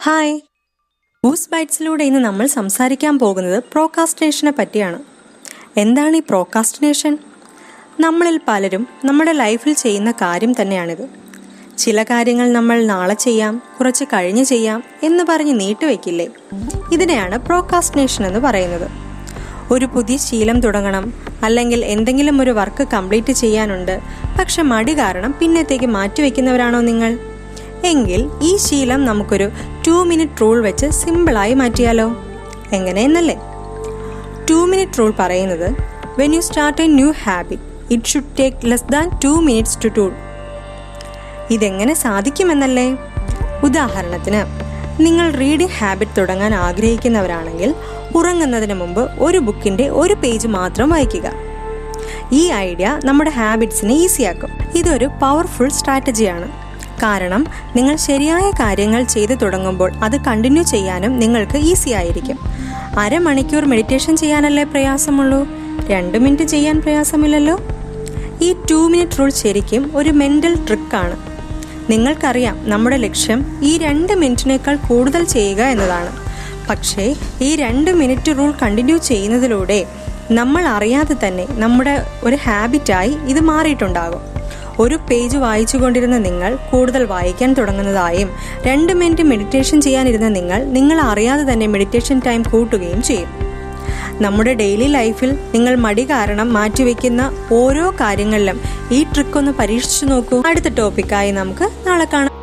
Hi, boost ബൈറ്റ്സിലൂടെ ഇന്ന് നമ്മൾ സംസാരിക്കാൻ പോകുന്നത് പ്രോക്രാസ്റ്റിനേഷനെ പറ്റിയാണ്. എന്താണ് ഈ പ്രോക്രാസ്റ്റിനേഷൻ? നമ്മളിൽ പലരും നമ്മുടെ ലൈഫിൽ ചെയ്യുന്ന കാര്യം തന്നെയാണിത്. ചില കാര്യങ്ങൾ നമ്മൾ നാളെ ചെയ്യാം, കുറച്ച് കഴിഞ്ഞ് ചെയ്യാം എന്ന് പറഞ്ഞ് നീട്ടിവെക്കില്ലേ? ഇതിനെയാണ് പ്രോക്രാസ്റ്റിനേഷൻ എന്ന് പറയുന്നത്. ഒരു പുതിയ ശീലം തുടങ്ങണം, അല്ലെങ്കിൽ എന്തെങ്കിലും ഒരു വർക്ക് കംപ്ലീറ്റ് ചെയ്യാനുണ്ട്, പക്ഷെ മടി കാരണം പിന്നത്തേക്ക് മാറ്റിവെക്കുന്നവരാണോ നിങ്ങൾ? എങ്കിൽ ഈ ശീലം നമുക്കൊരു 2 മിനിറ്റ് റൂൾ വെച്ച് സിമ്പിളായി മാറ്റിയാലോ? എങ്ങനെയെന്നല്ലേ? 2 മിനിറ്റ് റൂൾ പറയുന്നത്, when you start a new habit it should take less than 2 minutes to do. ഇതെങ്ങനെ സാധിക്കുമെന്നല്ലേ? ഉദാഹരണത്തിന്, നിങ്ങൾ റീഡിംഗ് ഹാബിറ്റ് തുടങ്ങാൻ ആഗ്രഹിക്കുന്നവരാണെങ്കിൽ ഉറങ്ങുന്നതിന് മുമ്പ് ഒരു ബുക്കിൻ്റെ ഒരു പേജ് മാത്രം വായിക്കുക. ഈ ഐഡിയ നമ്മുടെ ഹാബിറ്റ്സിനെ ഈസിയാക്കും. ഇതൊരു പവർഫുൾ സ്ട്രാറ്റജിയാണ്. കാരണം നിങ്ങൾ ശരിയായ കാര്യങ്ങൾ ചെയ്തു തുടങ്ങുമ്പോൾ അത് കണ്ടിന്യൂ ചെയ്യാനും നിങ്ങൾക്ക് ഈസി ആയിരിക്കും. അരമണിക്കൂർ മെഡിറ്റേഷൻ ചെയ്യാനല്ലേ പ്രയാസമുള്ളൂ, 2 മിനിറ്റ് ചെയ്യാൻ പ്രയാസമില്ലല്ലോ. ഈ 2 മിനിറ്റ് റൂൾ ശരിക്കും ഒരു മെൻ്റൽ ട്രിക്കാണ്. നിങ്ങൾക്കറിയാം നമ്മുടെ ലക്ഷ്യം ഈ 2 മിനിറ്റിനേക്കാൾ കൂടുതൽ ചെയ്യുക എന്നതാണ്. പക്ഷേ ഈ 2 മിനിറ്റ് റൂൾ കണ്ടിന്യൂ ചെയ്യുന്നതിലൂടെ നമ്മൾ അറിയാതെ തന്നെ നമ്മുടെ ഒരു ഹാബിറ്റായി ഇത് മാറിയിട്ടുണ്ടാകും. ഒരു പേജ് വായിച്ചു കൊണ്ടിരുന്ന നിങ്ങൾ കൂടുതൽ വായിക്കാൻ തുടങ്ങുന്നതായും 2 മിനിറ്റ് മെഡിറ്റേഷൻ ചെയ്യാനിരുന്ന നിങ്ങൾ അറിയാതെ തന്നെ മെഡിറ്റേഷൻ ടൈം കൂട്ടുകയും ചെയ്യും. നമ്മുടെ ഡെയിലി ലൈഫിൽ നിങ്ങൾ മടി കാരണം മാറ്റിവെക്കുന്ന ഓരോ കാര്യങ്ങളിലും ഈ ട്രിക്ക് ഒന്ന് പരീക്ഷിച്ചു നോക്കൂ. അടുത്ത ടോപ്പിക്കായി നമുക്ക് നാളെ കാണാം.